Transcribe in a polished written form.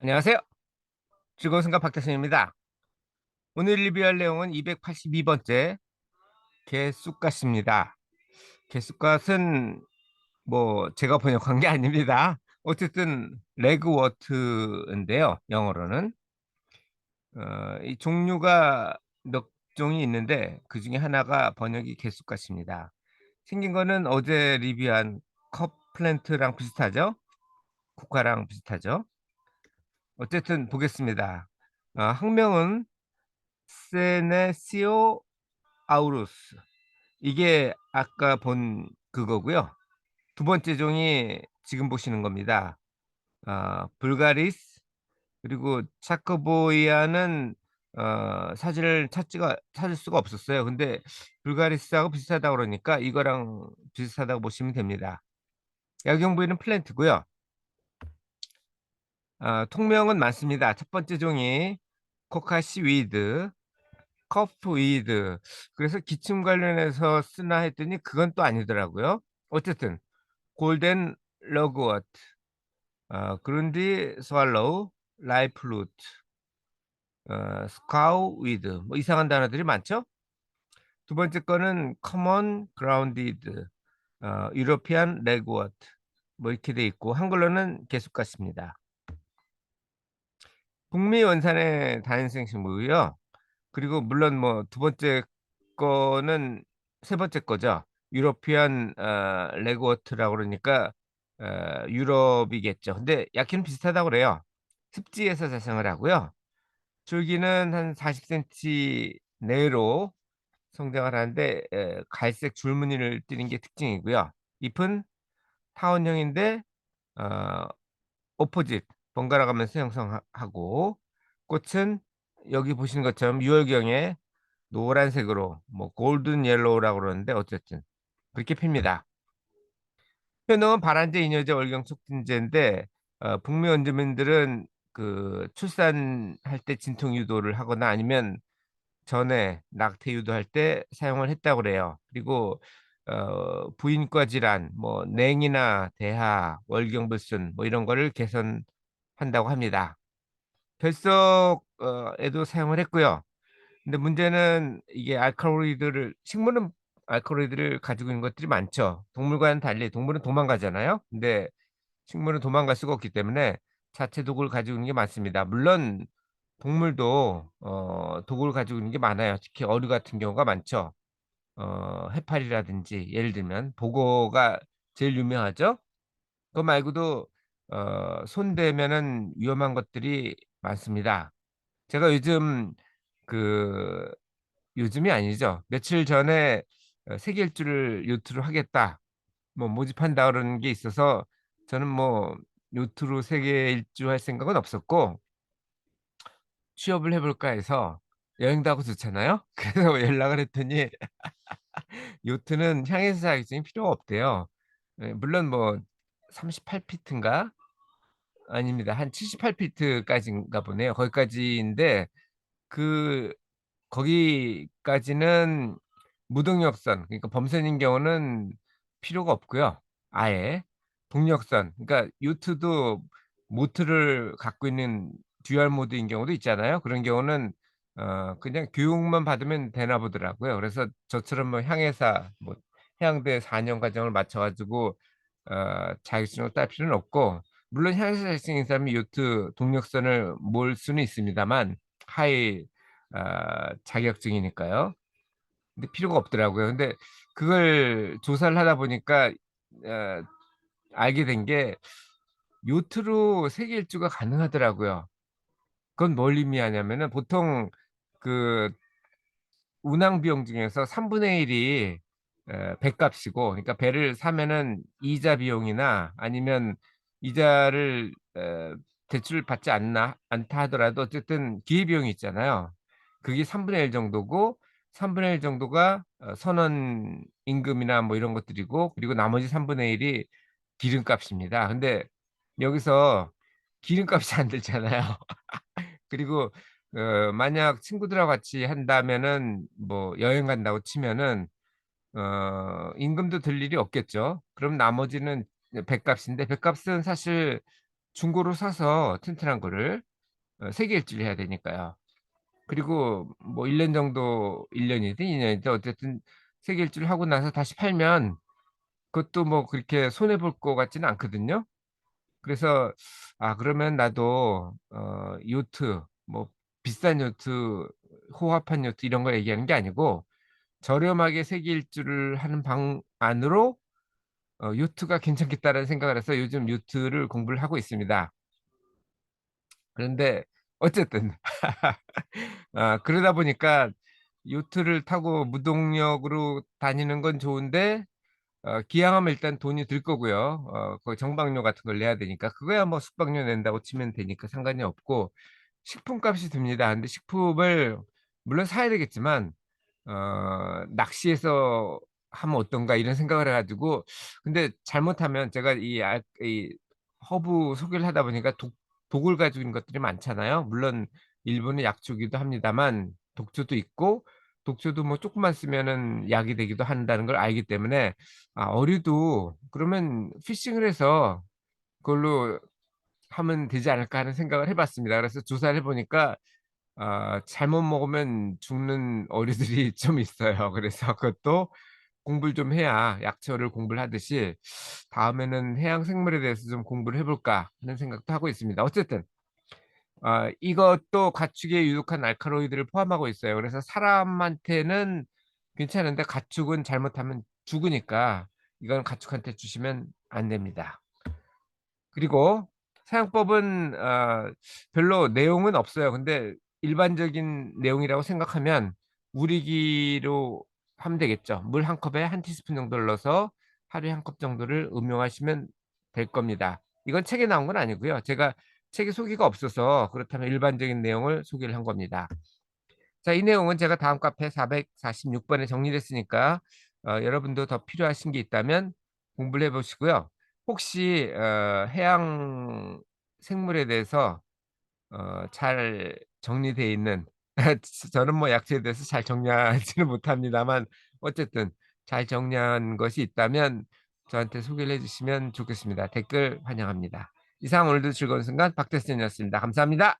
안녕하세요. 즐거운 생각 박태선입니다. 오늘 리뷰할 내용은 282번째 개쑥갓입니다. 개쑥갓은 뭐 제가 번역한 게 아닙니다. 어쨌든 레그워트인데요. 영어로는 이 종류가 몇 종이 있는데 그 중에 하나가 번역이 개쑥갓입니다. 생긴 거는 어제 리뷰한 컵 플랜트랑 비슷하죠? 국화랑 비슷하죠? 어쨌든 보겠습니다. 학명은 세네시오 아우루스. 이게 아까 본 그거고요. 두 번째 종이 지금 보시는 겁니다. 불가리스, 그리고 차커보이아는 사진을 찾을 수가 없었어요. 근데 불가리스하고 비슷하다고 그러니까 이거랑 비슷하다고 보시면 됩니다. 약용 부위는 플랜트고요. 통명은 많습니다. 첫 번째 종이 코카시 위드, 커프 위드. 그래서 기침 관련해서 쓰나 했더니 그건 또 아니더라고요. 어쨌든 골덴 러그워트, 그룬디 스왈로우, 라이플루트, 스카우 위드. 뭐 이상한 단어들이 많죠? 두 번째 거는 커먼 그라운디드, 유로피안 레그워트. 뭐 이렇게 돼 있고 한글로는 계속 같습니다. 북미 원산의 다인생 식물이고요. 그리고 물론 뭐 두 번째 거는 세 번째 거죠. 유러피안 레그워트라고 그러니까 유럽이겠죠. 근데 약기는 비슷하다고 그래요. 습지에서 자생을 하고요. 줄기는 한 40cm 내로 성장을 하는데 갈색 줄무늬를 띠는 게 특징이고요. 잎은 타원형인데 어 오포짓 번갈아 가면서 형성하고, 꽃은 여기 보시는 것처럼 유월경에 노란색으로 뭐 골든 옐로우라고 그러는데 어쨌든 그렇게 핍니다. 효능은 발한제, 이뇨제, 월경 촉진제인데 북미 원주민들은 그 출산할 때 진통 유도를 하거나 아니면 전에 낙태 유도할 때 사용을 했다고 그래요. 그리고 부인과 질환, 뭐 냉이나 대하, 월경불순 뭐 이런 거를 개선한다고 합니다. 뱃속에도 사용을 했고요. 근데 문제는 이게 알칼로이드를, 식물은 알칼로이드를 가지고 있는 것들이 많죠. 동물과는 달리 동물은 도망가잖아요. 근데 식물은 도망갈 수가 없기 때문에 자체 독을 가지고 있는 게 많습니다. 물론 동물도 독을 가지고 있는 게 많아요. 특히 어류 같은 경우가 많죠. 해파리라든지 예를 들면 보고가 제일 유명하죠. 그거 말고도 손 대면은 위험한 것들이 많습니다. 제가 그 요즘이 아니죠. 며칠 전에 세계 일주를 요트로 하겠다, 뭐 모집한다 그러는 게 있어서 저는 뭐 요트로 세계 일주 할 생각은 없었고 취업을 해 볼까 해서, 여행도 하고 좋잖아요. 그래서 연락을 했더니 요트는 향해서 자격증이 필요가 없대요. 예, 물론 뭐 38 피트인가? 아닙니다. 한 78 피트까지인가 보네요. 거기까지인데 그 거기까지는 무동력선, 그러니까 범선인 경우는 필요가 없고요. 아예 동력선, 그러니까 요트도 모트를 갖고 있는 듀얼 모드인 경우도 있잖아요. 그런 경우는 그냥 교육만 받으면 되나 보더라고요. 그래서 저처럼 뭐 향해사, 뭐 해양대 4년 과정을 마쳐 가지고 자격증을 딸 필요는 없고, 물론 향해사 자격증인 사람이 요트 동력선을 몰 수는 있습니다만 하이 자격증이니까요. 근데 필요가 없더라고요. 근데 그걸 조사를 하다 보니까 어 알게 된 게 요트로 세계 일주가 가능하더라고요. 그건 뭘 의미하냐면은 보통 그 운항 비용 중에서 3분의 1이 배값이고, 그러니까 배를 사면은 이자 비용이나 아니면 이자를 대출을 받지 않다 하더라도 어쨌든 기회비용이 있잖아요. 그게 3분의 1 정도고, 3분의 1 정도가 선원 임금이나 뭐 이런 것들이고, 그리고 나머지 3분의 1이 기름값입니다. 근데 여기서 기름값이 안 들잖아요. 그리고 만약 친구들하고 같이 한다면은 뭐 여행 간다고 치면은 임금도 들 일이 없겠죠. 그럼 나머지는 배값인데, 배값은 사실 중고로 사서 튼튼한 거를 세계 일주를 해야 되니까요. 그리고 뭐 1년 정도 1 년이든 2 년이든 어쨌든 세계 일주를 하고 나서 다시 팔면 그것도 뭐 그렇게 손해 볼 것 같지는 않거든요. 그래서 '아 그러면 나도 요트 뭐 비싼 요트, 호화판 요트 이런 거 얘기하는 게 아니고 저렴하게 세계 일주를 하는 방안으로 요트가 괜찮겠다.'라는 생각을 해서 요즘 요트를 공부를 하고 있습니다. 그런데 어쨌든 그러다 보니까 요트를 타고 무동력으로 다니는 건 좋은데 기항하면 일단 돈이 들 거고요. 그 정박료 같은 걸 내야 되니까 그거야 뭐 숙박료 낸다고 치면 되니까 상관이 없고 식품값이 듭니다. 근데 식품을 물론 사야 되겠지만 '낚시해서 하면 어떤가.' 이런 생각을 해 가지고 근데 잘못하면 제가 이 허브 소개를 하다 보니까 독을 가지고 있는 것들이 많잖아요. 물론 일부는 약초기도 합니다만 독초도 있고 독초도 뭐 쪼끔만 쓰면은 약이 되기도 한다는 걸 알기 때문에 어류도 그러면 피싱을 해서 그걸로 하면 되지 않을까 하는 생각을 해 봤습니다. 그래서 조사를 해 보니까 잘못 먹으면 죽는 어류들이 좀 있어요. 그래서 그것도 공부를 좀 해야 약초를 공부를 하듯이 '다음에는 해양 생물에 대해서 좀 공부를 해 볼까.' 하는 생각도 하고 있습니다. 어쨌든 이것도 가축에 유독한 알칼로이드를 포함하고 있어요. 그래서 사람한테는 괜찮은데 가축은 잘못하면 죽으니까 이건 가축한테 주시면 안 됩니다. 그리고 사용법은 별로 내용은 없어요. 근데 일반적인 내용이라고 생각하면 우리기로 하면 되겠죠. 물 한 컵에 한 티스푼 정도를 넣어서 하루에 한 컵 정도를 음용하시면 될 겁니다. 이건 책에 나온 건 아니고요. 제가 책에 소개가 없어서 그렇다면 일반적인 내용을 소개를 한 겁니다. 자, 이 내용은 제가 다음 카페 446 번에 정리를 했으니까 여러분도 더 필요하신 게 있다면 공부를 해 보시고요. 혹시 해양 생물에 대해서 잘 정리되어 있는 저는 뭐 약초에 대해서 잘 정리하지는 못합니다만 어쨌든 잘 정리한 것이 있다면 저한테 소개를 해 주시면 좋겠습니다. 댓글 환영합니다. 이상 오늘도 즐거운 순간 박태선이었습니다. 감사합니다.